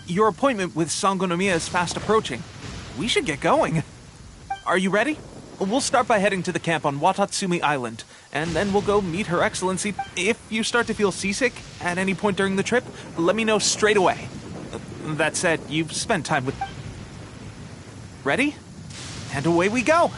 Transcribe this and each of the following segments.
Your appointment with Sangonomiya is fast approaching. We should get going. Are you ready? We'll start by heading to the camp on Watatsumi Island, and then we'll go meet Her Excellency. If you start to feel seasick at any point during the trip, let me know straight away. That said, you've spent time with... Ready? And away we go!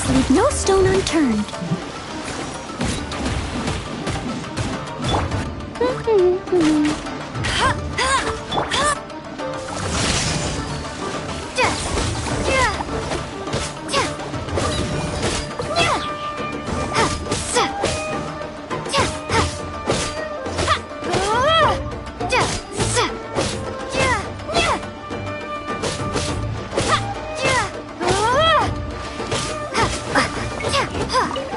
Leave no stone unturned. Huh.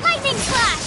Lightning flash!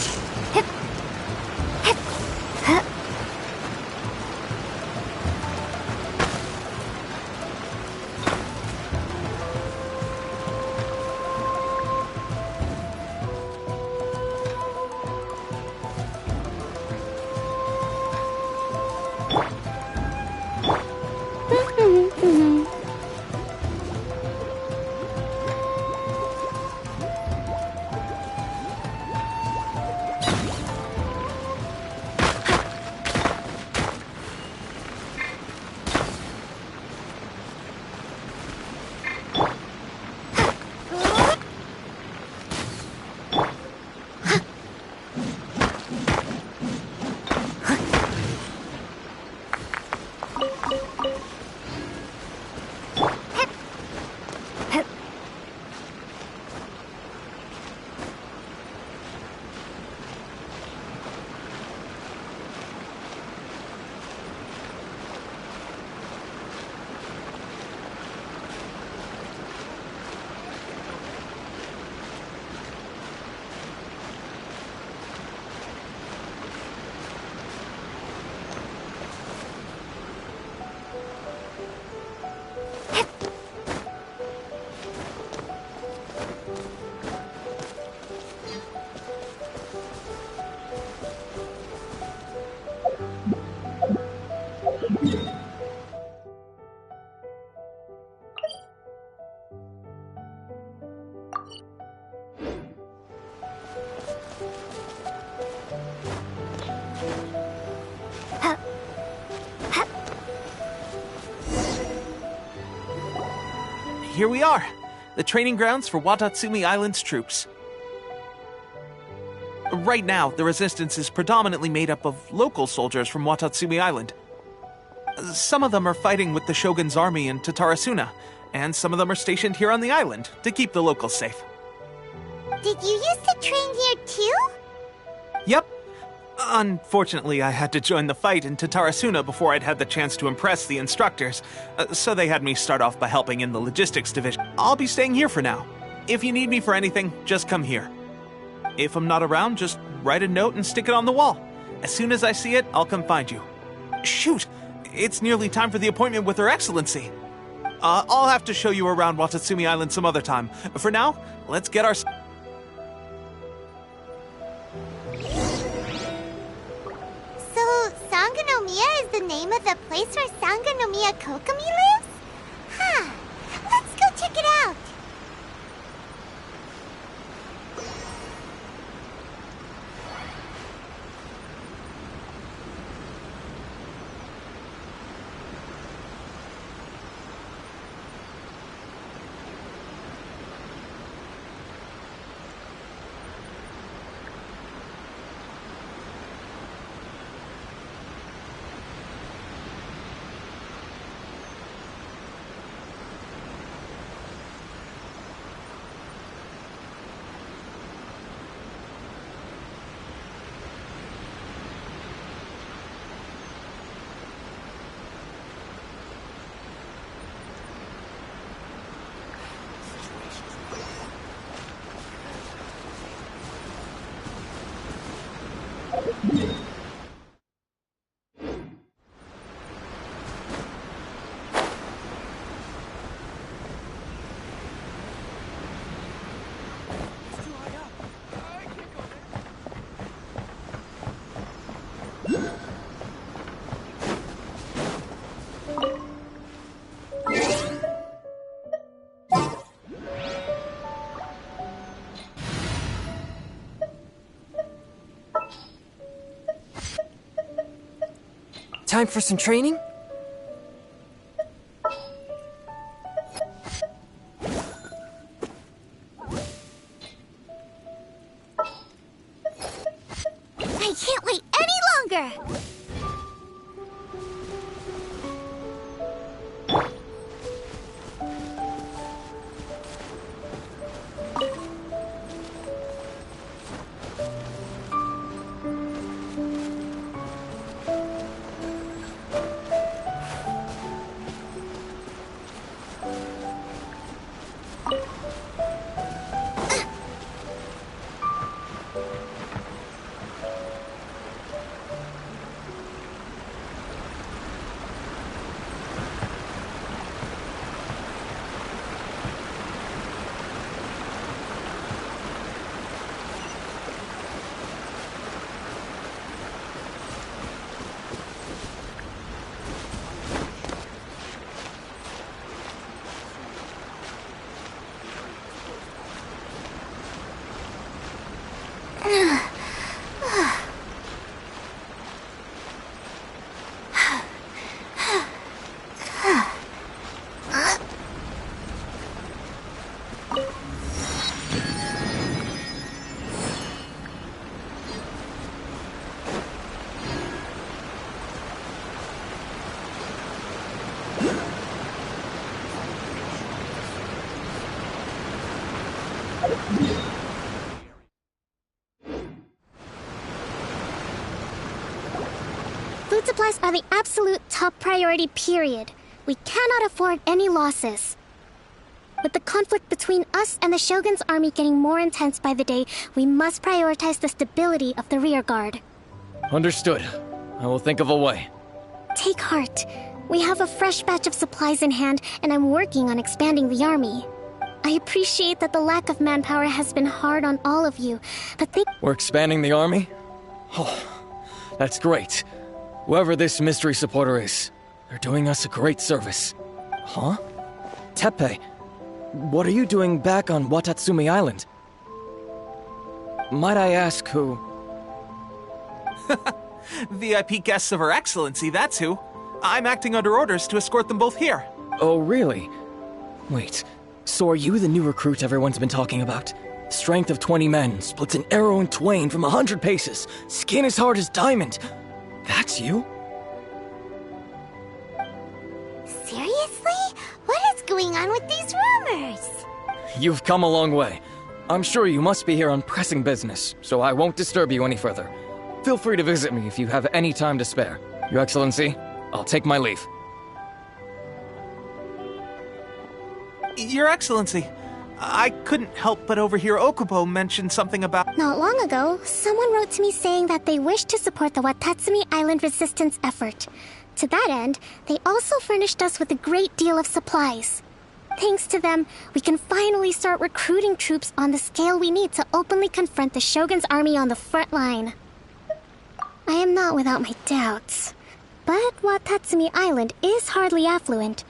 Here we are, the training grounds for Watatsumi Island's troops. Right now, the resistance is predominantly made up of local soldiers from Watatsumi Island. Some of them are fighting with the Shogun's army in Tatarasuna, and some of them are stationed here on the island to keep the locals safe. Did you used to train here too? Yep. Unfortunately, I had to join the fight in Tatarasuna before I'd had the chance to impress the instructors, so they had me start off by helping in the logistics division. I'll be staying here for now. If you need me for anything, just come here. If I'm not around, just write a note and stick it on the wall. As soon as I see it, I'll come find you. Shoot! It's nearly time for the appointment with Her Excellency. I'll have to show you around Watatsumi Island some other time. For now, let's get our... Sangonomiya is the name of the place where Sangonomiya Kokomi lives? Huh. Let's go check it out. time for some training? I can't wait any longer! Food supplies are the absolute top priority, period. We cannot afford any losses. With the conflict between us and the Shogun's army getting more intense by the day, we must prioritize the stability of the rear guard. Understood. I will think of a way. Take heart. We have a fresh batch of supplies in hand, and I'm working on expanding the army. I appreciate that the lack of manpower has been hard on all of you, but We're expanding the army? Oh, that's great. Whoever this mystery supporter is, they're doing us a great service. Huh? Teppei, what are you doing back on Watatsumi Island? Might I ask who? VIP guests of Her Excellency, that's who. I'm acting under orders to escort them both here. Oh, really? Wait, so are you the new recruit everyone's been talking about? Strength of 20 men, splits an arrow in twain from 100 paces, skin as hard as diamond. That's you? seriously? What is going on with these rumors? You've come a long way. I'm sure you must be here on pressing business, so I won't disturb you any further. Feel free to visit me if you have any time to spare. Your Excellency, I'll take my leave. Your Excellency, I couldn't help but overhear Okubo mention something about... Not long ago, someone wrote to me saying that they wish to support the Watatsumi Island resistance effort. To that end, they also furnished us with a great deal of supplies. Thanks to them, we can finally start recruiting troops on the scale we need to openly confront the Shogun's army on the front line. I am not without my doubts. But Watatsumi Island is hardly affluent,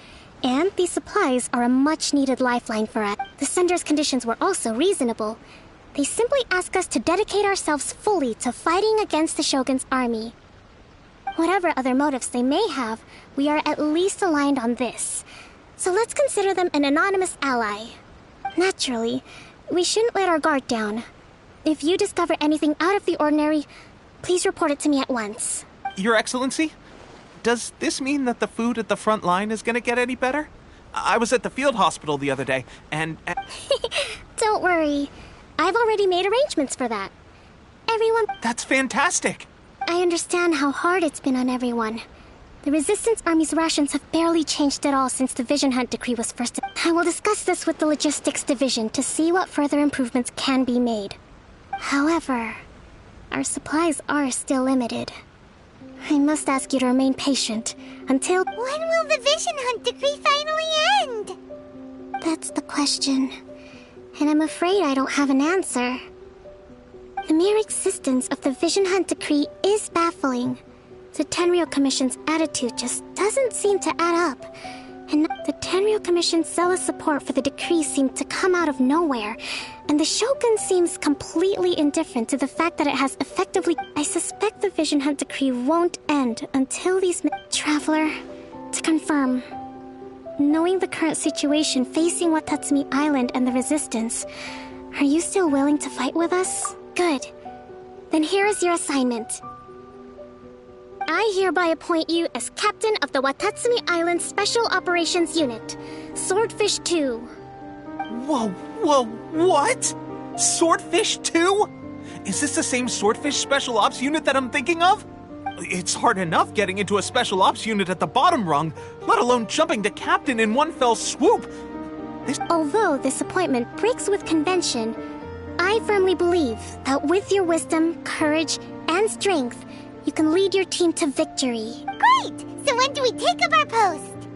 and these supplies are a much-needed lifeline for us. The sender's conditions were also reasonable. They simply ask us to dedicate ourselves fully to fighting against the Shogun's army. Whatever other motives they may have, we are at least aligned on this. So let's consider them an anonymous ally. Naturally, we shouldn't let our guard down. If you discover anything out of the ordinary, please report it to me at once. Your Excellency? Does this mean that the food at the front line is gonna get any better? I was at the field hospital the other day, and... Don't worry. I've already made arrangements for that. Everyone... That's fantastic! I understand how hard it's been on everyone. The Resistance Army's rations have barely changed at all since the Vision Hunt decree was first... I will discuss this with the Logistics Division to see what further improvements can be made. However, our supplies are still limited. I must ask you to remain patient until... When will the Vision Hunt decree finally end? That's the question. And I'm afraid I don't have an answer. The mere existence of the Vision Hunt decree is baffling. The Tenryou Commission's attitude just doesn't seem to add up. And the Tenryou Commission's zealous support for the decree seemed to come out of nowhere, and the Shogun seems completely indifferent to the fact that it has effectively... I suspect the Vision Hunt decree won't end until these... Traveler, to confirm, knowing the current situation facing Watatsumi Island and the Resistance, are you still willing to fight with us? Good. Then here is your assignment. I hereby appoint you as captain of the Watatsumi Island Special Operations Unit, Swordfish 2. Whoa, what? Swordfish 2? Is this the same Swordfish Special Ops unit that I'm thinking of? It's hard enough getting into a Special Ops unit at the bottom rung, let alone jumping to captain in one fell swoop. Although this appointment breaks with convention, I firmly believe that with your wisdom, courage, and strength, you can lead your team to victory. Great! So when do we take up our post?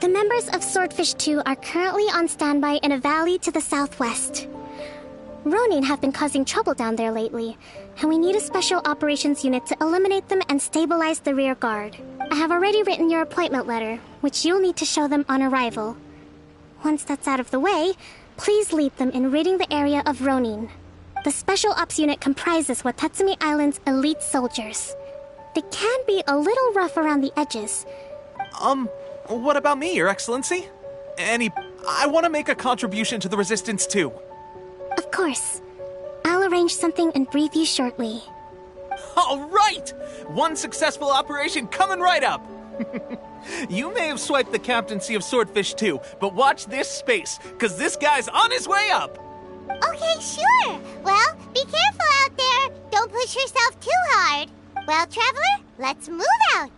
The members of Swordfish 2 are currently on standby in a valley to the southwest. Ronin have been causing trouble down there lately, and we need a special operations unit to eliminate them and stabilize the rear guard. I have already written your appointment letter, which you'll need to show them on arrival. Once that's out of the way, please lead them in ridding the area of Ronin. The Special Ops unit comprises Watatsumi Island's elite soldiers. They can be a little rough around the edges. What about me, Your Excellency? I want to make a contribution to the Resistance too. Of course. I'll arrange something and brief you shortly. All right! One successful operation coming right up! You may have swiped the captaincy of Swordfish 2, but watch this space, because this guy's on his way up! Okay, sure. Well, be careful out there. Don't push yourself too hard. Well, Traveler, let's move out.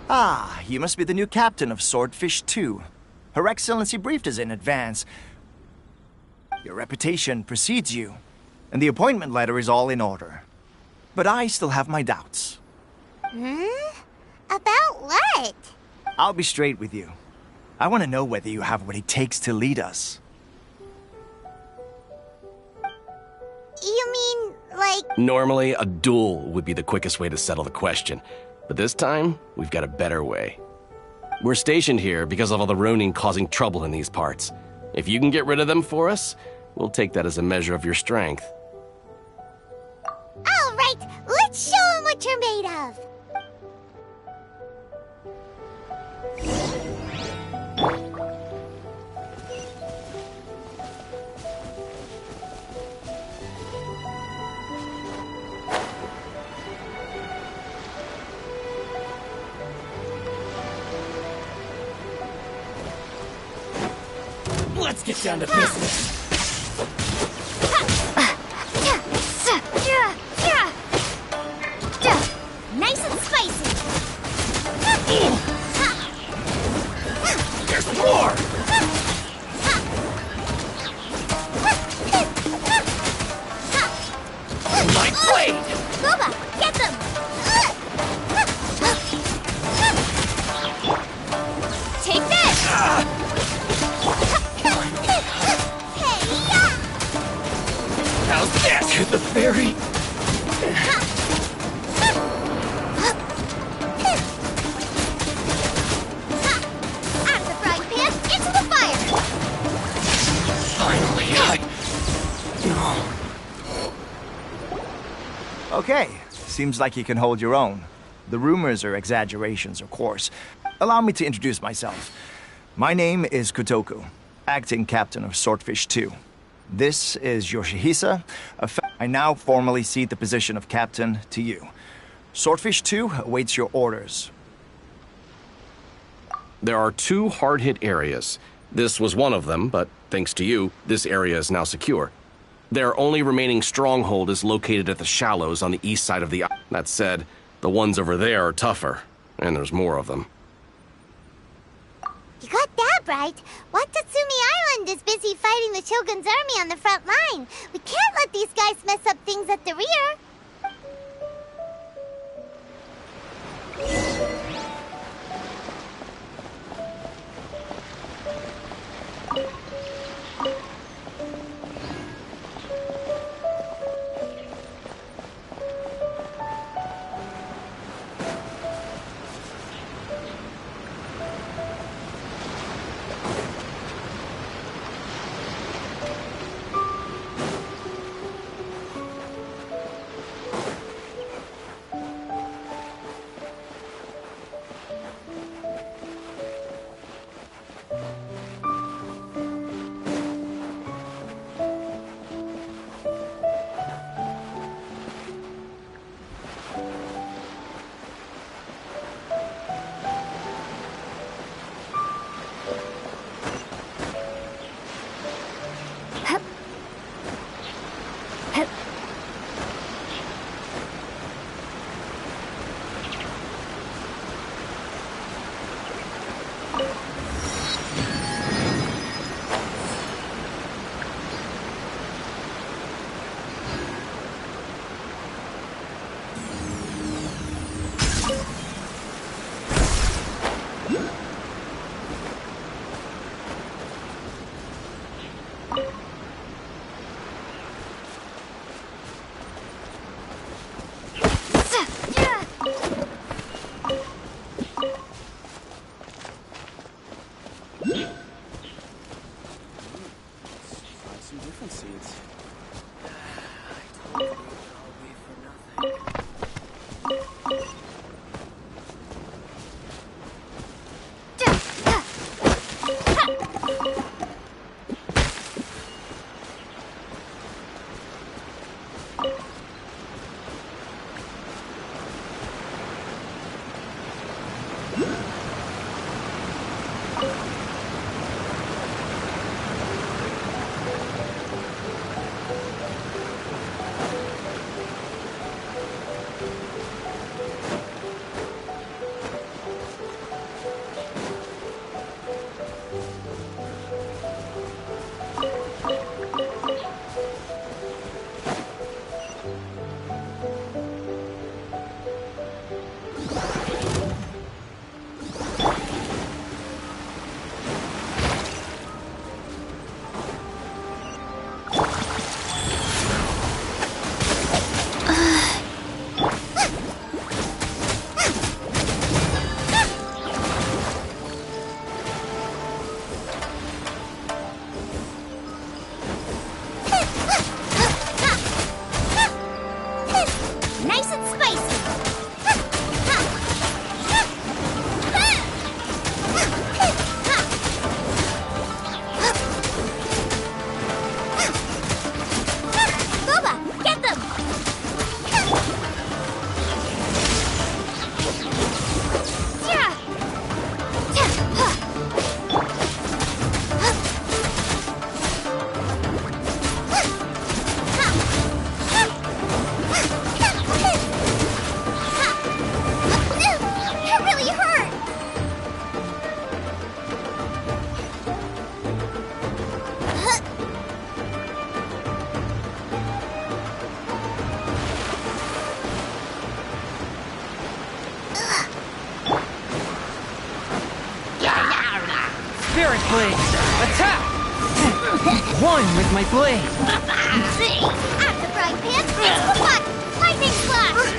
Ah, you must be the new captain of Swordfish 2. Her Excellency briefed us in advance. Your reputation precedes you, and the appointment letter is all in order. But I still have my doubts. About what? I'll be straight with you. I want to know whether you have what it takes to lead us. You mean, like... Normally, a duel would be the quickest way to settle the question. But this time, we've got a better way. We're stationed here because of all the Ronin causing trouble in these parts. If you can get rid of them for us, we'll take that as a measure of your strength. All right, let's show them what you're made of. Let's get down to business. Nice and spicy. There's more! My blade! Booba, get them! Take this! How's that? To the fairy? Out of the frying pan, into the fire! Finally, Okay, seems like you can hold your own. The rumors are exaggerations, of course. Allow me to introduce myself. My name is Kotoku, acting captain of Swordfish 2. This is Yoshihisa. I now formally cede the position of captain to you. Swordfish 2 awaits your orders. There are 2 hard-hit areas. This was one of them, but thanks to you, this area is now secure. Their only remaining stronghold is located at the shallows on the east side of the island. That said, the ones over there are tougher, and there's more of them. You got that right. Watatsumi Island is busy fighting the Shogun's army on the front line. We can't let these guys mess up things at the rear. blade! Attack! One with my blade! At the frying pan, it's what? Lightning flash!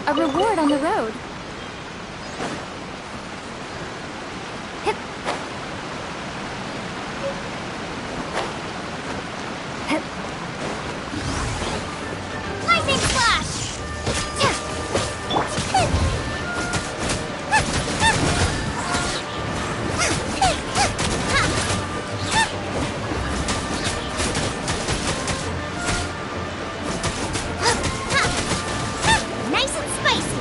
A reward on the road. Hip. Hip. Lightning flash! Nice and spicy.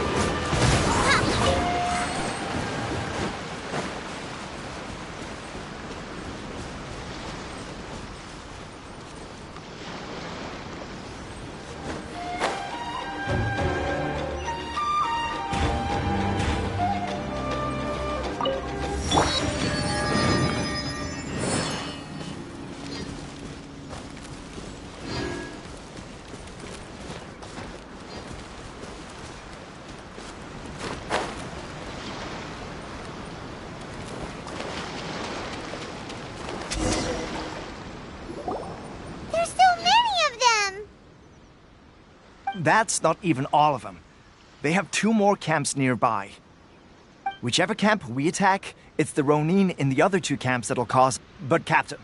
There's so many of them! That's not even all of them. They have 2 more camps nearby. Whichever camp we attack, it's the Ronin in the other 2 camps that'll cause... But Captain,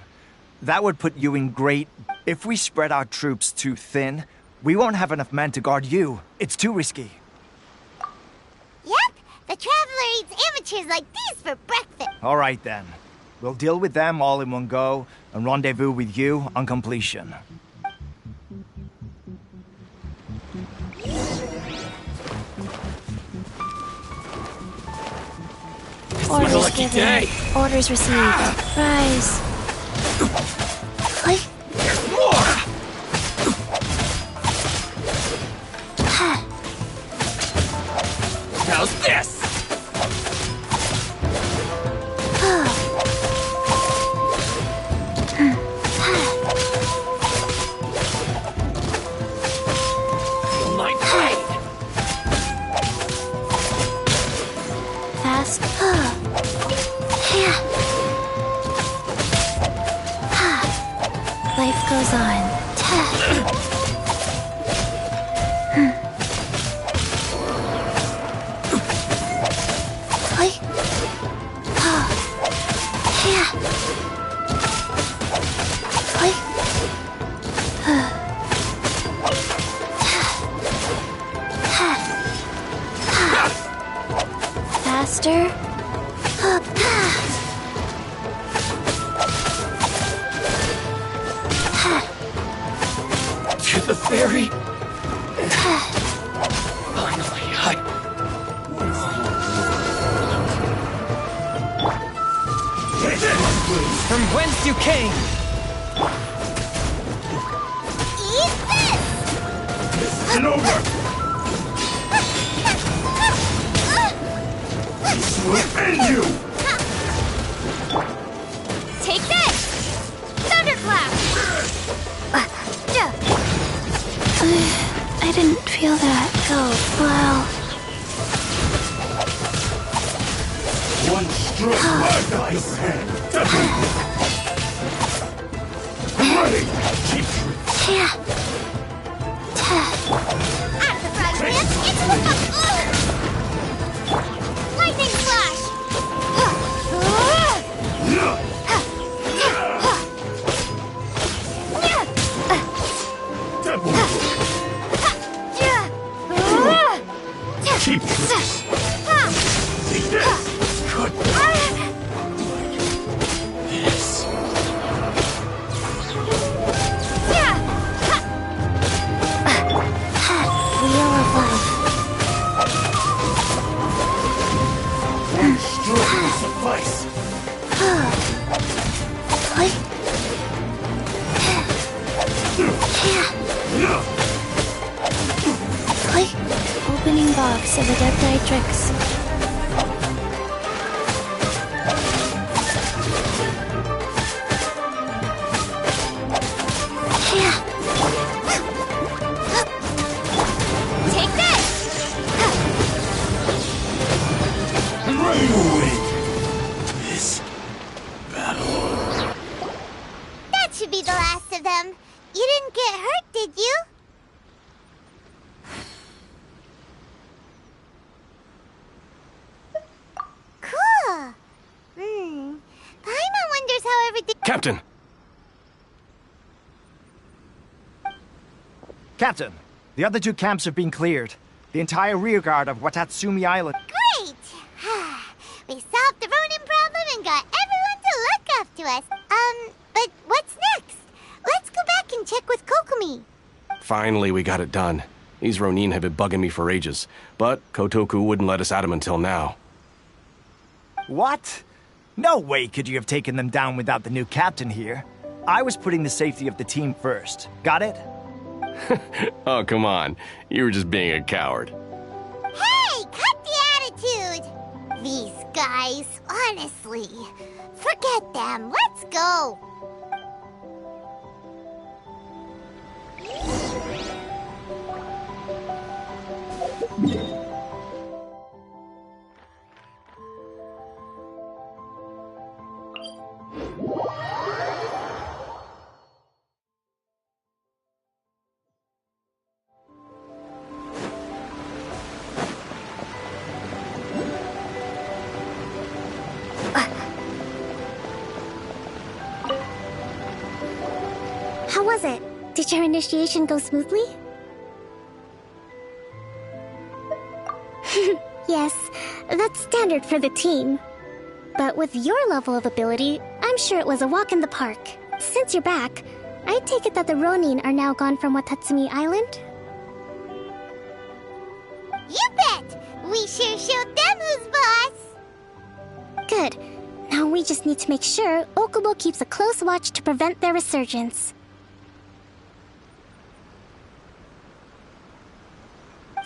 that would put you in great... If we spread our troops too thin, we won't have enough men to guard you. It's too risky. Yep, the Traveler eats amateurs like these for breakfast. All right, then. We'll deal with them all in one go and rendezvous with you on completion. Orders given. Orders received. Rise. There's more! How's this? My blade! Fast. Life goes on. Faster. To the ferry? Finally, From whence you came! Eat this! This isn't over! This will end you! Take this! Thunderclap! I didn't feel that go well. One stroke marked on your hand. Ready! Keep Yeah. At the frying pan, it's lightning flash! double keep take this! Good. Click. Opening box of Adepti Tricks. Take this! Right away. This battle. That should be the last of them. You didn't get hurt, did you? Cool. Paimon wonders how everything... Captain! Captain, the other two camps have been cleared. The entire rearguard of Watatsumi Island. Great! We solved the Ronin problem and got everyone to look up to us. But what's next? Let's go back and check with Kokumi. Finally, we got it done. These Ronin have been bugging me for ages, but Kotoku wouldn't let us at him until now. What? No way could you have taken them down without the new captain here. I was putting the safety of the team first. Got it? Oh, come on. You were just being a coward. Hey, cut the attitude! These guys, honestly. Forget them. Let's go. How was it? Did your initiation go smoothly? Yes, that's standard for the team. But with your level of ability, I'm sure it was a walk in the park. Since you're back, I take it that the Ronin are now gone from Watatsumi Island? You bet! We sure showed them who's boss! Good. Now we just need to make sure Okubo keeps a close watch to prevent their resurgence.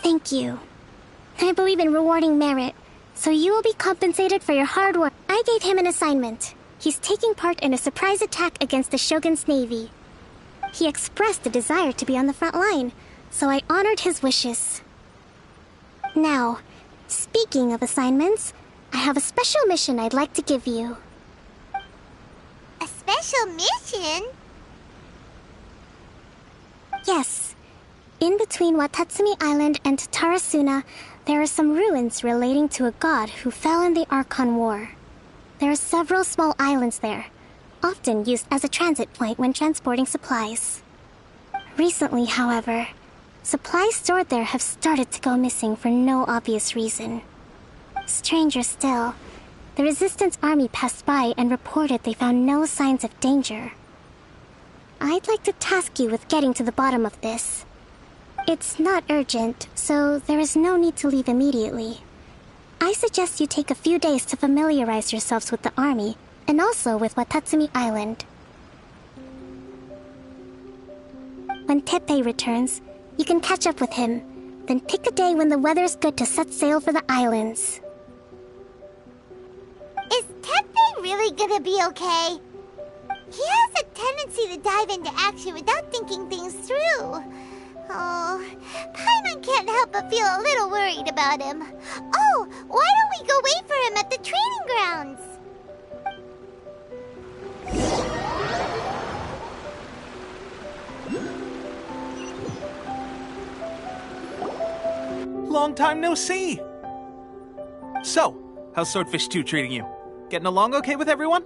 Thank you. I believe in rewarding merit, so you will be compensated for your hard work. I gave him an assignment. He's taking part in a surprise attack against the Shogun's navy. He expressed a desire to be on the front line, so I honored his wishes. Now, speaking of assignments, I have a special mission I'd like to give you. A special mission? Yes. In between Watatsumi Island and Tarasuna, there are some ruins relating to a god who fell in the Archon War. There are several small islands there, often used as a transit point when transporting supplies. Recently, however, supplies stored there have started to go missing for no obvious reason. Stranger still, the Resistance Army passed by and reported they found no signs of danger. I'd like to task you with getting to the bottom of this. It's not urgent, so there is no need to leave immediately. I suggest you take a few days to familiarize yourselves with the army, and also with Watatsumi Island. When Teppei returns, you can catch up with him, then pick a day when the weather's good to set sail for the islands. Is Teppei really gonna be okay? He has a tendency to dive into action without thinking things through. Oh, Paimon can't help but feel a little worried about him. Oh, why don't we go wait for him at the training grounds? Long time no see! So, how's Swordfish 2 treating you? Getting along okay with everyone?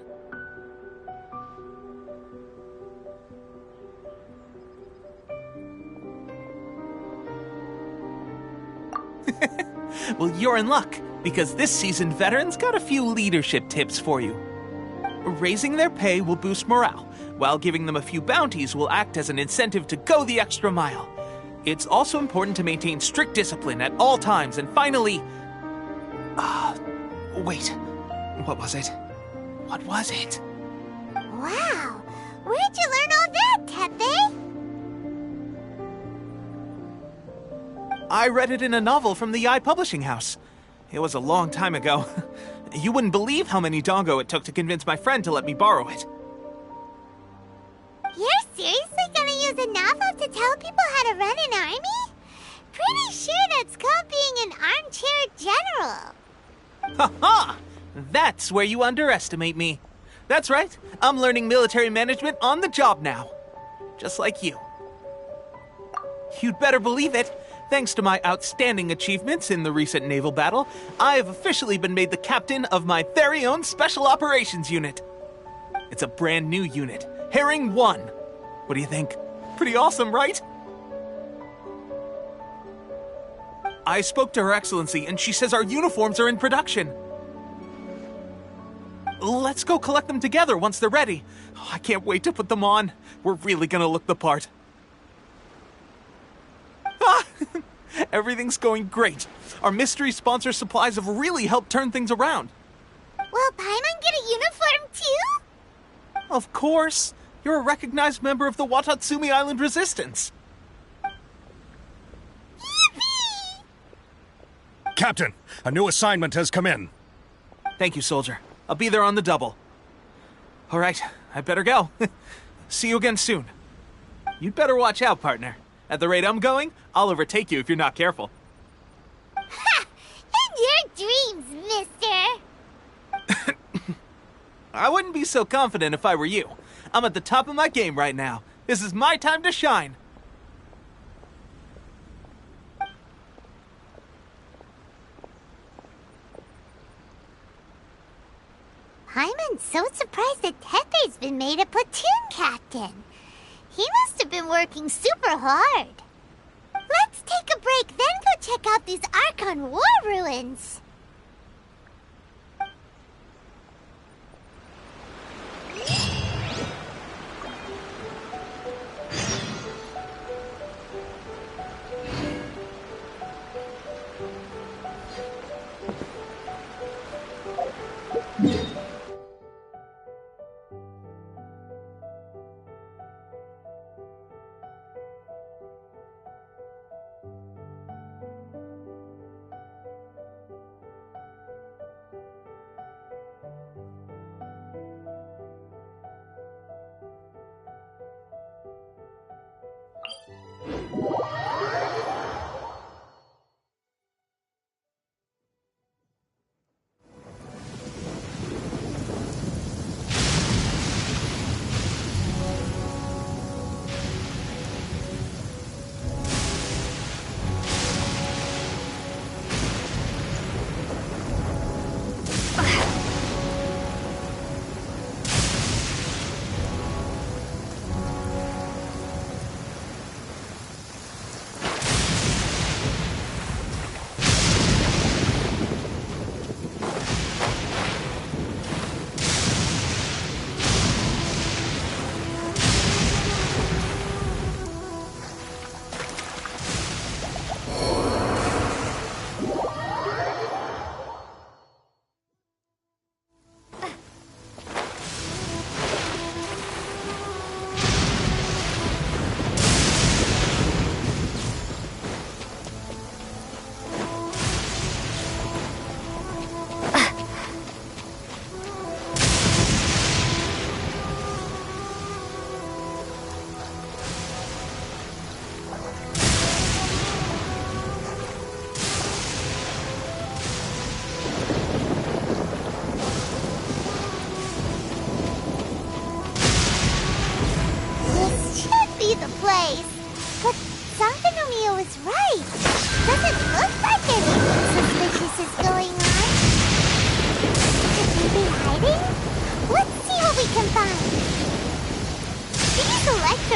Well, you're in luck, because this seasoned veteran's got a few leadership tips for you. Raising their pay will boost morale, while giving them a few bounties will act as an incentive to go the extra mile. It's also important to maintain strict discipline at all times, and finally... wait. What was it? What was it? Wow, where'd you learn all that, Teppei? I read it in a novel from the Eye Publishing House. It was a long time ago. You wouldn't believe how many dongo it took to convince my friend to let me borrow it. You're seriously gonna use a novel to tell people how to run an army? Pretty sure that's called being an armchair general. Ha ha! That's where you underestimate me. That's right, I'm learning military management on the job now. Just like you. You'd better believe it. Thanks to my outstanding achievements in the recent naval battle, I have officially been made the captain of my very own Special Operations Unit. It's a brand new unit, Herring 1. What do you think? Pretty awesome, right? I spoke to Her Excellency, and she says our uniforms are in production. Let's go collect them together once they're ready. Oh, I can't wait to put them on. We're really gonna look the part. Everything's going great. Our mystery sponsor supplies have really helped turn things around. Will Paimon get a uniform too? Of course. You're a recognized member of the Watatsumi Island Resistance. Yippee! Captain, a new assignment has come in. Thank you, soldier. I'll be there on the double. All right, I better go. See you again soon. You'd better watch out, partner. At the rate I'm going, I'll overtake you if you're not careful. Ha! In your dreams, mister! I wouldn't be so confident if I were you. I'm at the top of my game right now. This is my time to shine. Paimon's so surprised that Tepe's been made a platoon captain. He must have been working super hard. Let's take a break, then go check out these Archon War ruins.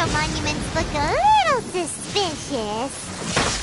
Monuments look a little suspicious.